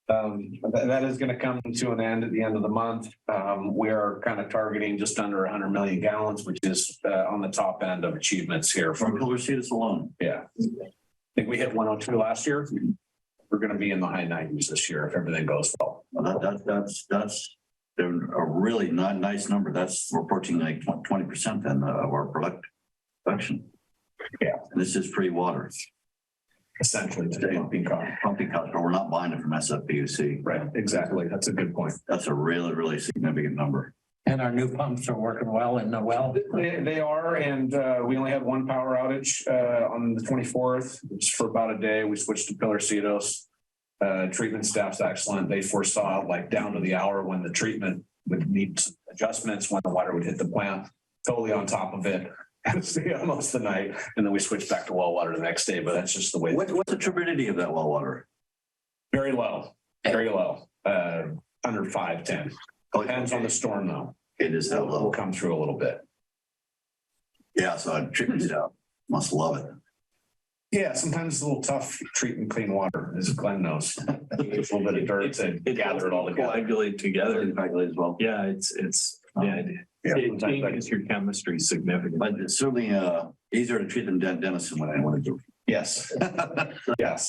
That is going to come to an end at the end of the month. We are kind of targeting just under 100 million gallons, which is on the top end of achievements here From Pillarcitos alone. Yeah. I think we hit 102 last year. We're going to be in the high 90s this year if everything goes well. That's a really nice number. We're approaching like 20% then of our production. Yeah. And this is free water. Essentially today, pumping cost, but we're not buying it from SFPUC. Right, exactly. That's a good point. That's a really, really significant number. And our new pumps are working well in the well. They are, and we only had one power outage on the 24th. It was for about a day. We switched to Pillarcitos. Treatment staff's excellent. They foresaw like down to the hour when the treatment would need adjustments, when the water would hit the plant, totally on top of it. Stay almost the night, and then we switched back to well water the next day. But that's just the way. What's the turbidity of that well water? Very low, very low, under 510. Depends on the storm, though. It is that low. We'll come through a little bit. Yeah, so treatment staff must love it. Yeah, sometimes it's a little tough treating clean water, as Glenn knows. There's a little bit of dirt to gather it all together. Coagulate together. Coagulate as well. Yeah, it changes your chemistry significantly. But it's certainly easier to treat than Denison when I want to do. Yes.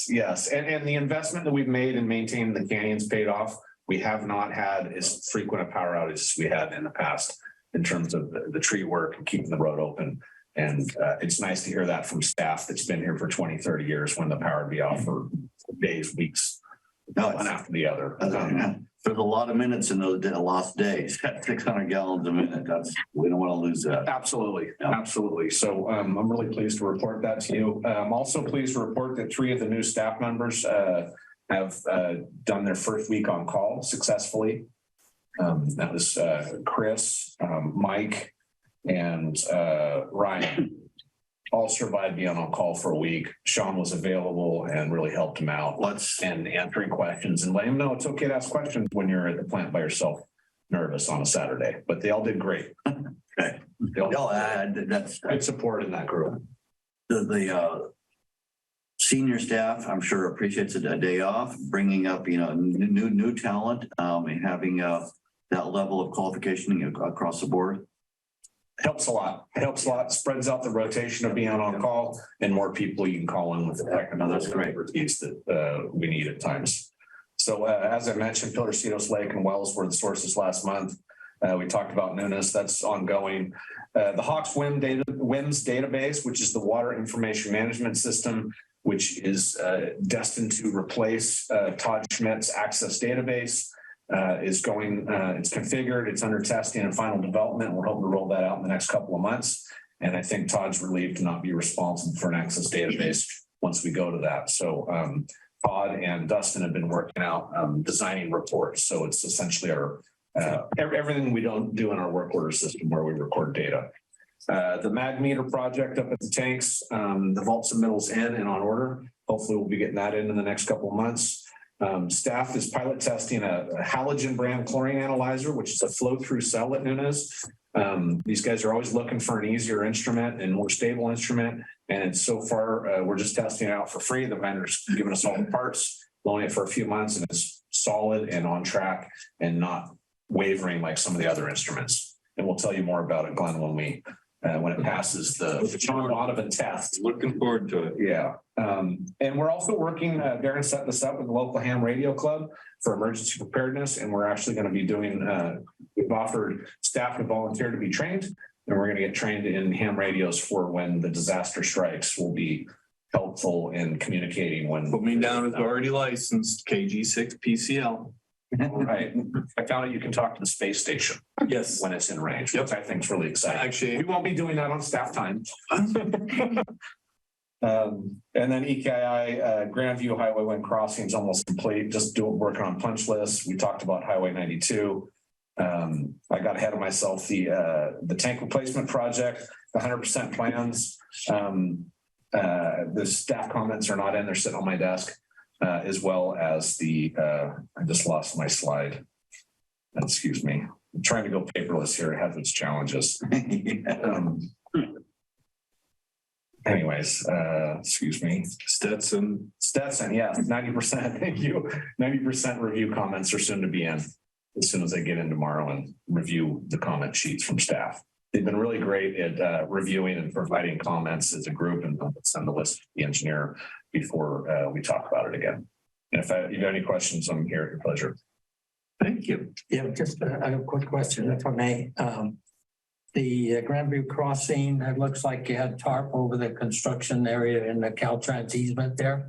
yes. And the investment that we've made in maintaining the canyons paid off. We have not had as frequent a power outage as we had in the past in terms of the tree work and keeping the road open. And it's nice to hear that from staff that's been here for 20, 30 years when the power would be off for days, weeks, one after the other. There's a lot of minutes in those lost days. 600 gallons a minute. We don't want to lose that. Absolutely. Absolutely. So I'm really pleased to report that to you. I'm also pleased to report that 3 of the new staff members have done their first week on call successfully. That was Chris, Mike, and Ryan. All survived being on call for a week. Sean was available and really helped him out and answering questions and letting him know it's okay to ask questions when you're at the plant by yourself, nervous on a Saturday. But they all did great. Okay. That's good support in that group. The senior staff, I'm sure, appreciates a day off, bringing up new talent, and having that level of qualification across the board. Helps a lot. It helps a lot. Spreads out the rotation of being on call, and more people you can call in with the technical expertise that we need at times. So as I mentioned, Pillarcitos Lake and wells were the sources last month. We talked about Nunes. That's ongoing. The Hawks WIMS database, which is the water information management system, which is destined to replace Todd Schmidt's Access database. Is going, it's configured, it's under testing and final development. We're hoping to roll that out in the next couple of months. And I think Todd's relieved to not be responsible for an Access database once we go to that. So Todd and Dustin have been working out designing reports. So it's essentially our everything we don't do in our work order system where we record data. The mag meter project up at the tanks, the vault submittal's in and on order. Hopefully we'll be getting that in the next couple of months. Staff is pilot testing a halogen brand chlorine analyzer, which is a flow-through cell at Nunes. These guys are always looking for an easier instrument and more stable instrument. And so far, we're just testing it out for free. The vendor's giving us all the parts, blowing it for a few months, and it's solid and on track and not wavering like some of the other instruments. And we'll tell you more about it, Glenn, when it passes the John Donovan test. Looking forward to it. Yeah. And we're also working, Darren set this up with the local ham radio club for emergency preparedness. And we're actually going to be doing, we've offered staff to volunteer to be trained. And we're going to get trained in ham radios for when the disaster strikes. Will be helpful in communicating when. Put me down as already licensed, KG6 PCL. Right. I found out you can talk to the space station. Yes. When it's in range, which I think is really exciting. Actually, We won't be doing that on staff time. And then EKI, Grandview Highway 1 crossing is almost complete, just working on punch lists. We talked about Highway 92. I got ahead of myself, the tank replacement project, the 100% plans. The staff comments are not in, they're sitting on my desk, as well as I just lost my slide. Excuse me. I'm trying to go paperless here. It has its challenges. Anyways, excuse me. Stetson, yeah, 90%. Thank you. 90% review comments are soon to be in as soon as I get in tomorrow and review the comment sheets from staff. They've been really great at reviewing and providing comments as a group, and send the list to the engineer before we talk about it again. And if you have any questions, I'm here at your pleasure. Thank you. Yeah, just a quick question, if I may. The Grandview crossing, it looks like you had tarp over the construction area in the Caltrans easement there.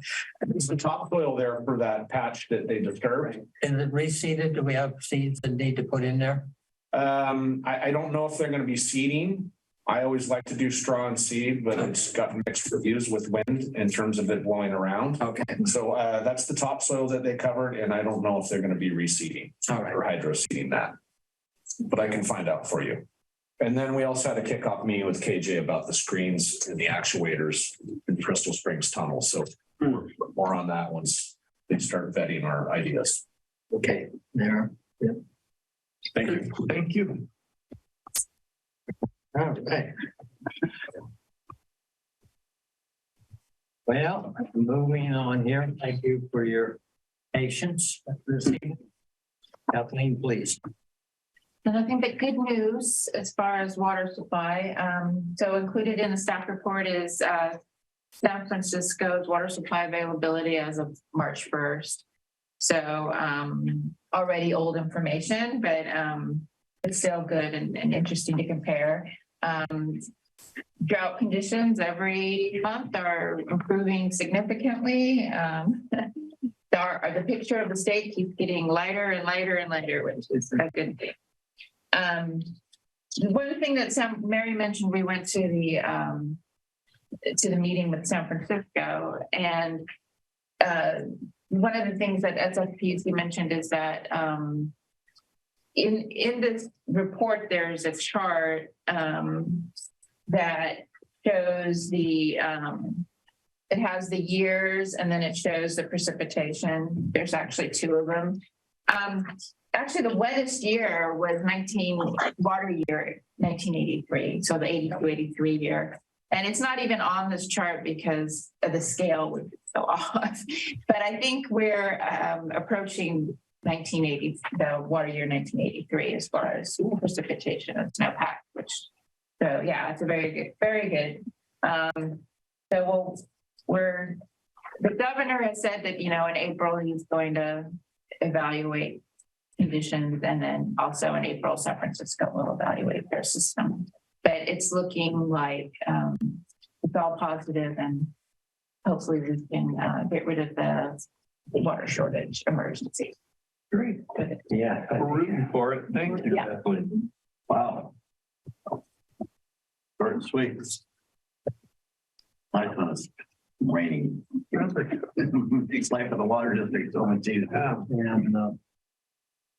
It's the topsoil there for that patch that they disturbed. Is it reseeded? Do we have seeds that need to put in there? I don't know if they're going to be seeding. I always like to do straw and seed, but it's got mixed reviews with wind in terms of it blowing around. Okay. So that's the topsoil that they covered, and I don't know if they're going to be reseeding or hydro seeding that, but I can find out for you. And then we also had a kickoff meeting with KJ about the screens and the actuators in Crystal Springs Tunnel. So more on that once they start vetting our ideas. Okay, there. Yeah. Thank you. thank you. All right. Well, moving on here. Thank you for your patience this evening. Kathleen, please. And I think that good news as far as water supply. So included in the staff report is San Francisco's water supply availability as of March 1st. So already old information, but it's still good and interesting to compare. Drought conditions every month are improving significantly. The picture of the state keeps getting lighter and lighter and lighter, which is a good thing. One thing that Mary mentioned, we went to the meeting with San Francisco, and one of the things that SFPC mentioned is that in this report, there's a chart that shows it has the years, and then it shows the precipitation. There's actually two of them. Actually, the wettest year was water year 1983, so the 82-83 year. And it's not even on this chart because of the scale was so off. But I think we're approaching 1980, the water year 1983, as far as precipitation and snowpack, so yeah, it's a very good. So the governor has said that, in April, he's going to evaluate conditions, and then also in April, San Francisco will evaluate their system. But it's looking like it's all positive, and hopefully we can get rid of the water shortage emergency. Great. Good. Yeah. We're rooting for it. Thank you. Yeah. Wow. Short and sweet. Nice when it's raining. It's life of the water district so much easier. And I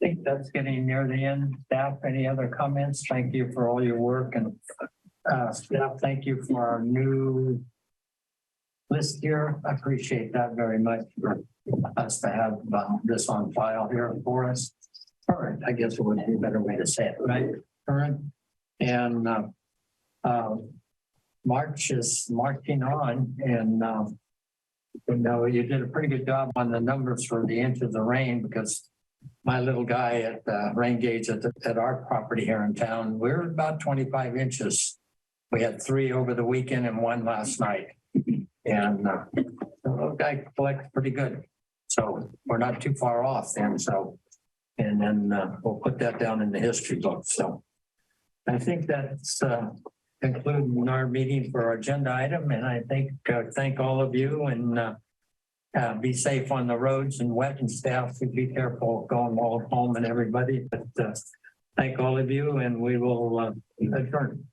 think that's getting near the end. Staff, any other comments? Thank you for all your work, and staff, thank you for our new list here. I appreciate that very much for us to have this on file here for us. All right, I guess it would be a better way to say it, right? Current and March is marching on, and you did a pretty good job on the numbers for the inches of rain, because my little guy at the rain gauge at our property here in town, we're about 25 inches. We had 3 over the weekend and 1 last night. And the guy collects pretty good. So we're not too far off then, so. And then we'll put that down in the history book, so. I think that's concluding our meeting for our agenda item, and I think, thank all of you, and be safe on the roads and wet and staff, be careful going all home and everybody, but thank all of you, and we will adjourn.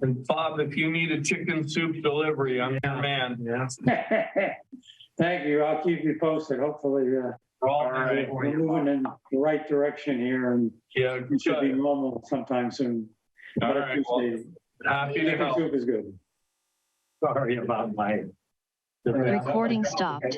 And Bob, if you need a chicken soup delivery, I'm your man. Yeah. Thank you. I'll keep you posted. Hopefully, All right. we're moving in the right direction here and Yeah, it should be good. normal sometime soon. All But I right. Well, appreciate it. happy to Chicken help. soup is good. Sorry about my. Recording stopped.